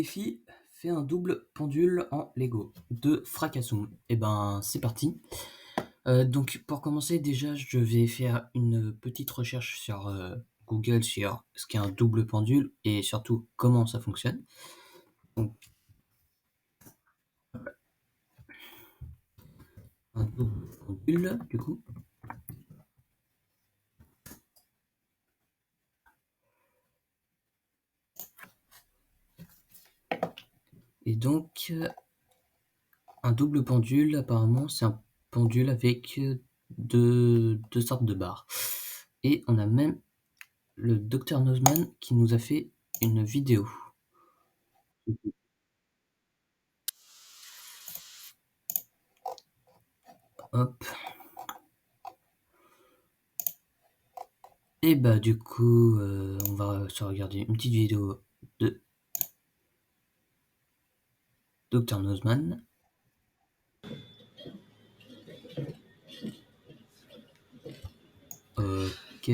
Défi, fait un double pendule en Lego de Fracassum. Et ben, c'est parti. Donc, pour commencer, déjà, je vais faire une petite recherche sur Google sur ce qu'est un double pendule et surtout comment ça fonctionne. Donc, un double pendule, du coup. Et donc, un double pendule, apparemment, c'est un pendule avec deux sortes de barres. Et on a même le Dr Nozman qui nous a fait une vidéo. Hop. Et bah du coup, on va se regarder une petite vidéo de Dr Nozman. Ok.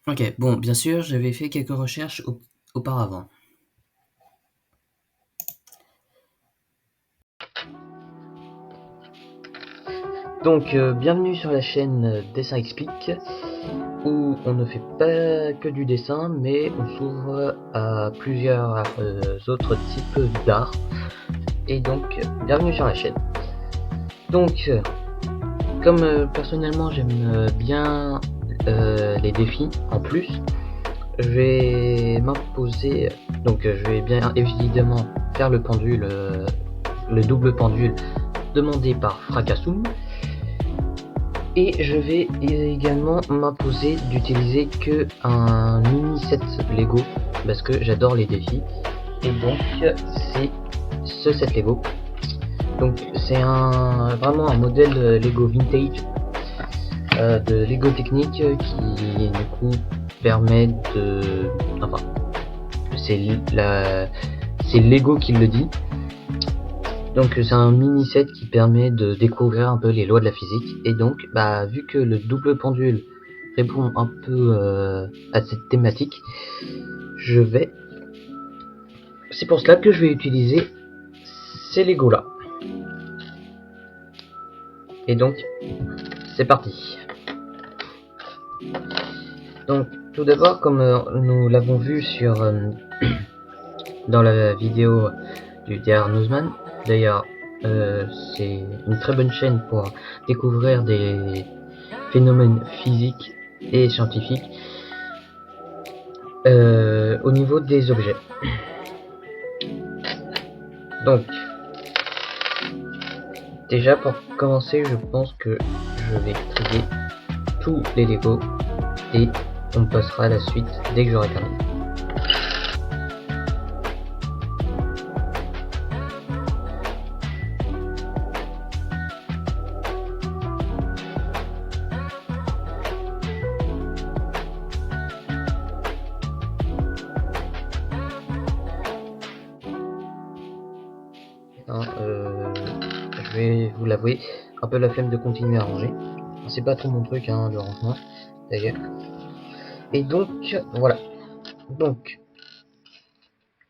Ok, bon, bien sûr, j'avais fait quelques recherches auparavant. Donc, bienvenue sur la chaîne Dessin Explique, où on ne fait pas que du dessin, mais on s'ouvre à plusieurs autres types d'art. Et donc, bienvenue sur la chaîne. Donc, comme personnellement j'aime bien les défis en plus, je vais m'imposer, donc je vais bien évidemment faire le pendule, le double pendule demandé par Fracassum, et je vais également m'imposer d'utiliser que un mini set Lego parce que j'adore les défis, et donc c'est ce set Lego. Donc c'est vraiment un modèle Lego vintage de Lego Technique qui du coup permet de, enfin c'est Lego qui le dit, donc c'est un mini set qui permet de découvrir un peu les lois de la physique. Et donc bah vu que le double pendule répond un peu à cette thématique, c'est pour cela que je vais utiliser ces Lego là. Et donc c'est parti. Donc tout d'abord, comme nous l'avons vu sur dans la vidéo du Dr Nozman, d'ailleurs c'est une très bonne chaîne pour découvrir des phénomènes physiques et scientifiques au niveau des objets. Donc déjà pour commencer, je pense que je vais trier tous les Lego et on passera à la suite dès que j'aurai terminé. Je vais vous l'avouer, un peu la flemme de continuer à ranger. C'est pas trop mon truc, le rangement, d'ailleurs. Et donc, voilà. Donc,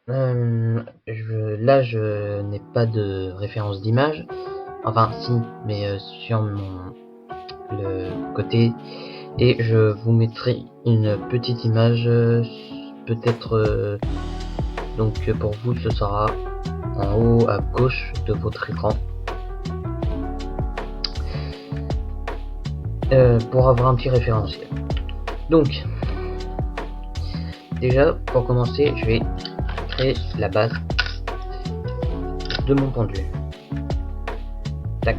là, je n'ai pas de référence d'image. Enfin, si, mais sur le côté. Et je vous mettrai une petite image, peut-être. Donc, pour vous, ce sera en haut à gauche de votre écran. Pour avoir un petit référentiel. Donc, déjà, pour commencer, je vais créer la base de mon pendule. Tac.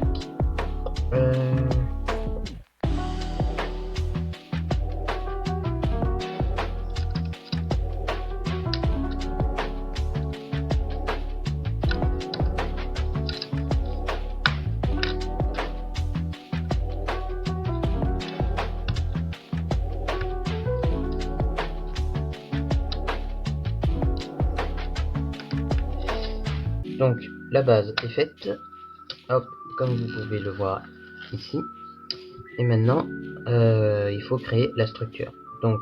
Donc la base est faite, hop, comme vous pouvez le voir ici. Et maintenant, il faut créer la structure. Donc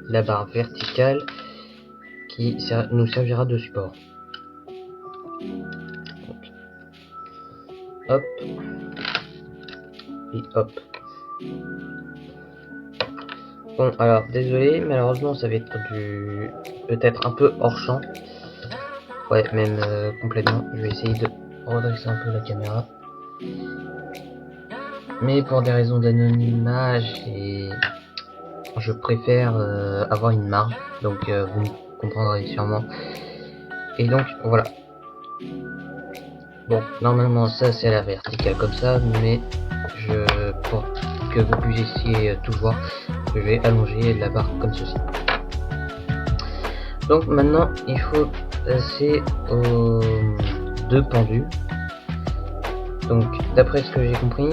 la barre verticale qui nous servira de support. Donc, hop et hop. Bon, alors désolé, malheureusement ça va être du peut-être un peu hors champ. Ouais, même complètement. Je vais essayer de redresser un peu la caméra. Mais pour des raisons d'anonymat, je préfère avoir une marge. Donc vous me comprendrez sûrement. Et donc voilà. Bon, normalement ça c'est à la verticale comme ça, mais pour que vous puissiez tout voir, je vais allonger la barre comme ceci. Donc maintenant il faut passer aux deux pendus. Donc d'après ce que j'ai compris,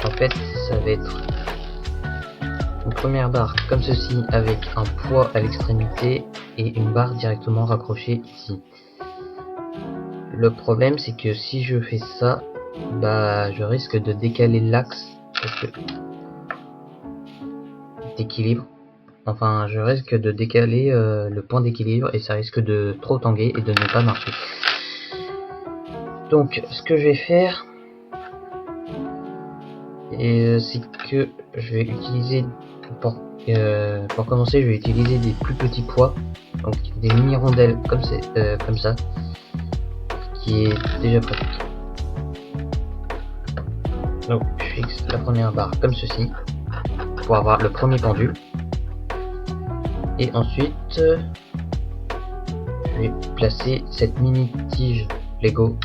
en fait ça va être une première barre comme ceci avec un poids à l'extrémité et une barre directement raccrochée ici. Le problème c'est que si je fais ça, bah je risque de décaler l'axe d'équilibre. Enfin, je risque de décaler le point d'équilibre et ça risque de trop tanguer et de ne pas marcher. Donc, ce que je vais faire, c'est que je vais utiliser, pour commencer, je vais utiliser des plus petits poids, donc des mini-rondelles comme ça, qui est déjà pratique. Donc, je fixe la première barre comme ceci, pour avoir le premier pendule. Et ensuite, je vais placer cette mini tige Lego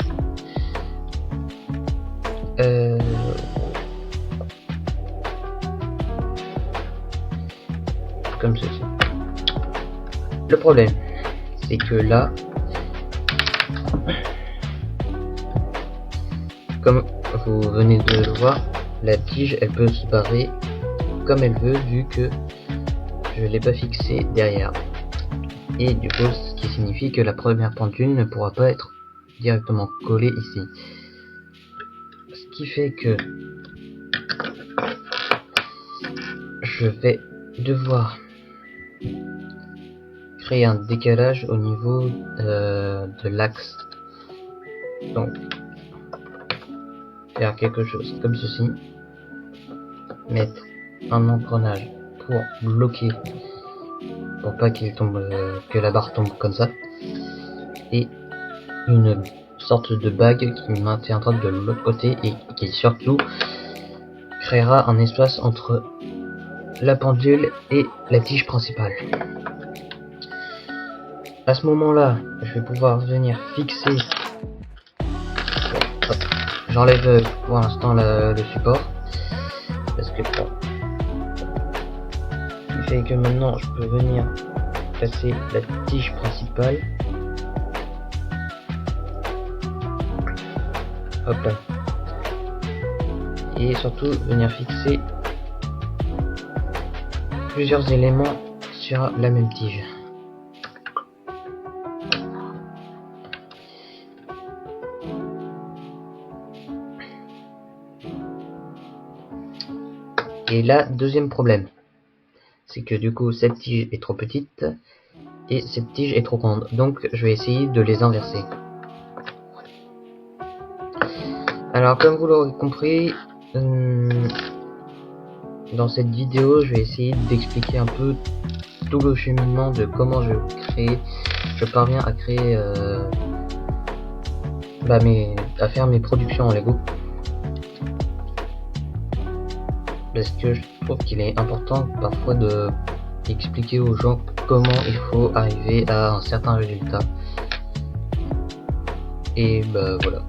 comme ceci. Le problème, c'est que là, comme vous venez de le voir, la tige elle peut se barrer comme elle veut vu que je l'ai pas fixé derrière. Et du coup, ce qui signifie que la première pendule ne pourra pas être directement collée ici. Ce qui fait que je vais devoir créer un décalage au niveau de l'axe. Donc, faire quelque chose comme ceci. Mettre un engrenage pour bloquer, pour pas qu'il tombe, que la barre tombe comme ça. Et une sorte de bague qui maintiendra de l'autre côté et qui surtout créera un espace entre la pendule et la tige principale. À ce moment-là, je vais pouvoir venir fixer. J'enlève pour l'instant le support parce que bon, ce qui fait que maintenant je peux venir placer la tige principale. Hop là. Et surtout venir fixer plusieurs éléments sur la même tige. Et là, deuxième problème, c'est que du coup cette tige est trop petite et cette tige est trop grande, donc je vais essayer de les inverser. Alors comme vous l'aurez compris, dans cette vidéo je vais essayer d'expliquer un peu tout le cheminement de comment je parviens à créer à faire mes productions en Lego. Parce que je trouve qu'il est important parfois de expliquer aux gens comment il faut arriver à un certain résultat. Et bah voilà.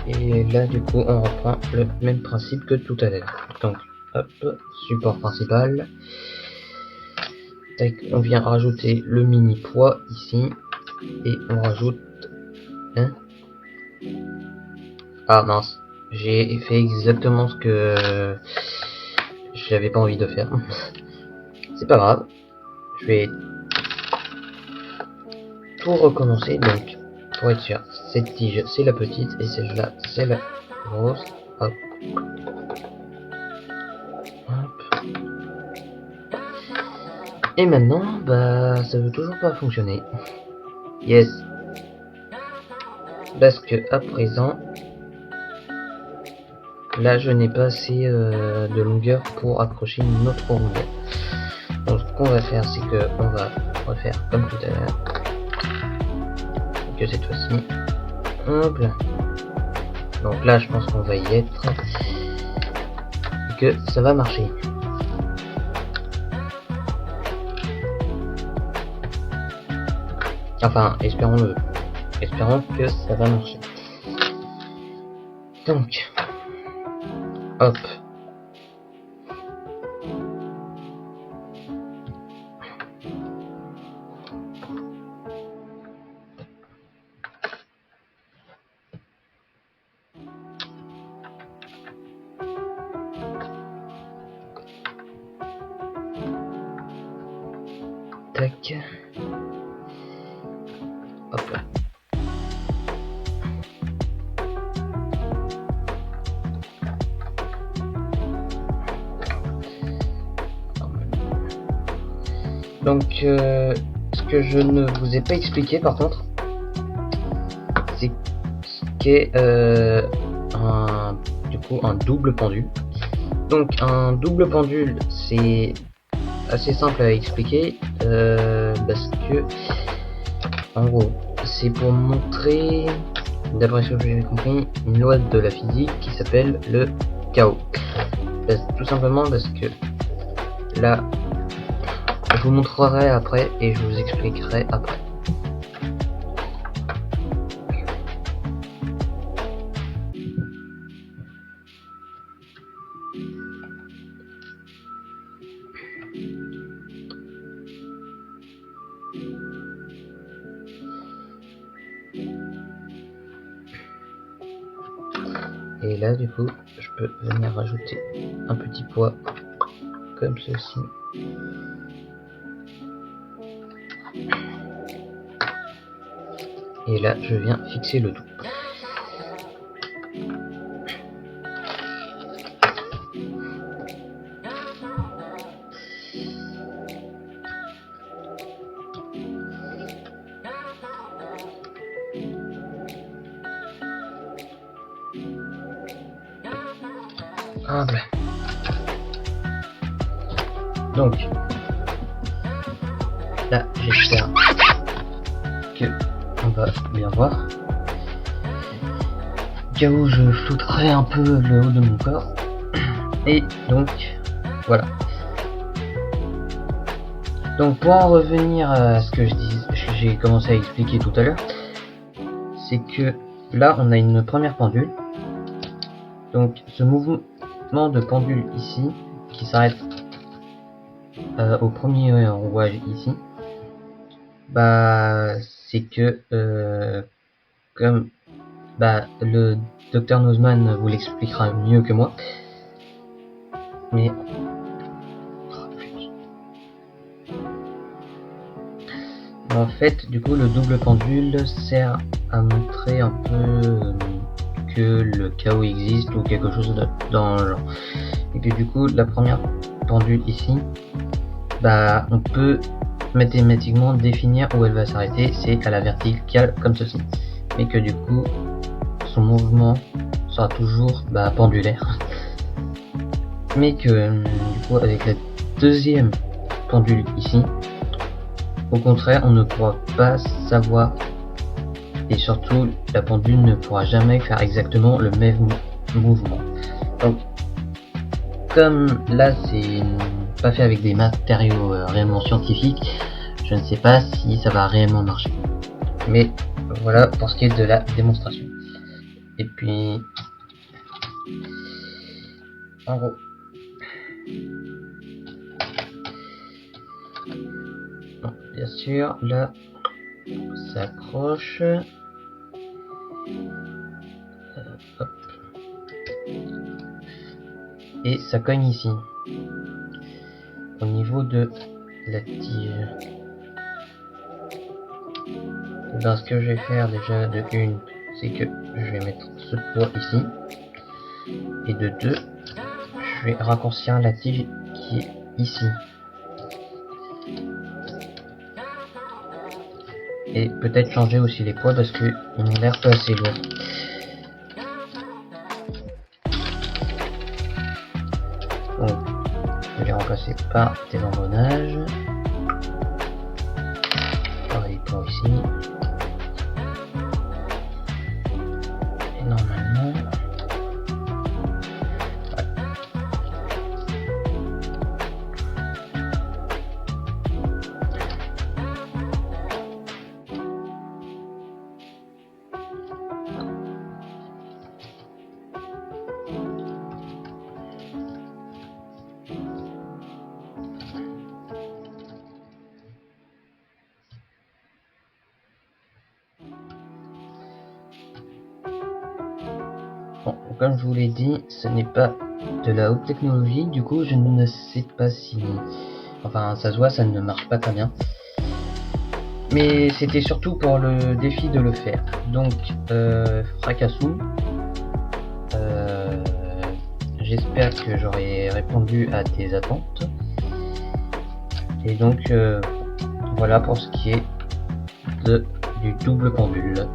Et là du coup on reprend le même principe que tout à l'heure. Donc hop, support principal. Tac, on vient rajouter le mini poids ici. Et on rajoute Ah mince, j'ai fait exactement ce que j'avais pas envie de faire. C'est pas grave, je vais tout recommencer. Donc pour être sûr, cette tige c'est la petite et celle-là c'est la grosse. Hop. Hop. Et maintenant, bah ça veut toujours pas fonctionner. Yes. Parce que à présent, là je n'ai pas assez de longueur pour accrocher une autre rondelle. Donc ce qu'on va faire, c'est que on va refaire comme tout à l'heure. Que cette fois-ci, hop là. Donc là je pense qu'on va y être et que ça va marcher. Enfin, espérons-le. Espérons que ça va marcher. Donc, hop. Tac. Hop là. Donc, ce que je ne vous ai pas expliqué par contre, c'est ce qu'est du coup un double pendule. Donc un double pendule, c'est assez simple à expliquer parce que en gros, c'est pour montrer, d'après ce que j'ai compris, une loi de la physique qui s'appelle le chaos. Tout simplement parce que là, je vous montrerai après et je vous expliquerai après. Et là, du coup, je peux venir rajouter un petit poids comme ceci. Et là, je viens fixer le tout. Ah ben. Donc, là, j'espère que on va bien voir. Au cas où je flouterai un peu le haut de mon corps. Et donc, voilà. Donc pour en revenir à ce que j'ai commencé à expliquer tout à l'heure, c'est que là on a une première pendule. Donc ce mouvement de pendule ici, qui s'arrête au premier rouage ici, bah c'est que comme bah le docteur Nozman vous l'expliquera mieux que moi, mais en fait du coup le double pendule sert à montrer un peu que le chaos existe ou quelque chose dans le genre. Et que du coup la première pendule ici, bah on peut mathématiquement définir où elle va s'arrêter, c'est à la verticale comme ceci, mais que du coup son mouvement sera toujours pendulaire, mais que du coup avec la deuxième pendule ici, au contraire on ne pourra pas savoir, et surtout la pendule ne pourra jamais faire exactement le même mouvement. Donc comme là c'est pas fait avec des matériaux réellement scientifiques, je ne sais pas si ça va réellement marcher. Mais voilà pour ce qui est de la démonstration. Et puis en gros, bon, bien sûr là ça accroche. Hop. et ça cogne ici, au niveau de la tige. Et ben, ce que je vais faire déjà de une, c'est que je vais mettre ce poids ici, et de deux, je vais raccourcir la tige qui est ici. Et peut-être changer aussi les poids parce que ils ont l'air pas assez lourds. Donc, je vais les remplacer par des engrenages. Pareil pour ici. Et normalement, bon, comme je vous l'ai dit, ce n'est pas de la haute technologie, du coup je ne sais pas si... Enfin, ça se voit, ça ne marche pas très bien. Mais c'était surtout pour le défi de le faire. Donc, Fracassou, j'espère que j'aurai répondu à tes attentes. Et donc, voilà pour ce qui est du double pendule.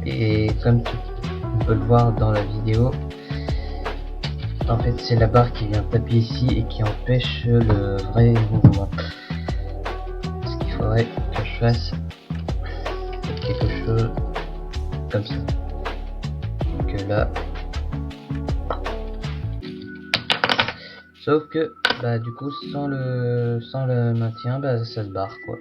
Et comme on peut le voir dans la vidéo, en fait c'est la barre qui vient taper ici et qui empêche le vrai mouvement. Ce qu'il faudrait que je fasse quelque chose comme ça. Que là. Sauf que bah du coup sans le maintien, bah ça se barre quoi.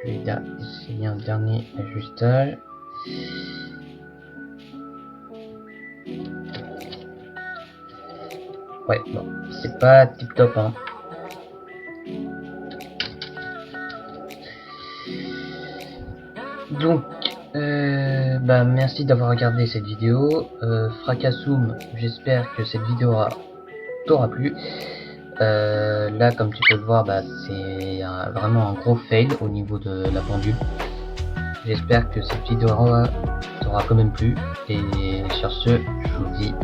Je vais essayer un dernier ajustage. Ouais, bon, c'est pas tip top hein. Donc, bah merci d'avoir regardé cette vidéo. Fracassoum, j'espère que cette vidéo t'aura plu. Là, comme tu peux le voir, bah, c'est vraiment un gros fail au niveau de la pendule. J'espère que cette vidéo t'aura quand même plu. Et sur ce, je vous dis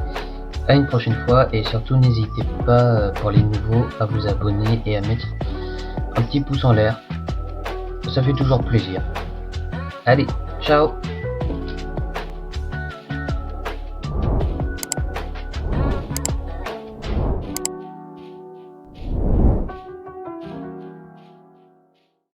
à une prochaine fois. Et surtout, n'hésitez pas, pour les nouveaux, à vous abonner et à mettre un petit pouce en l'air. Ça fait toujours plaisir. Allez, ciao!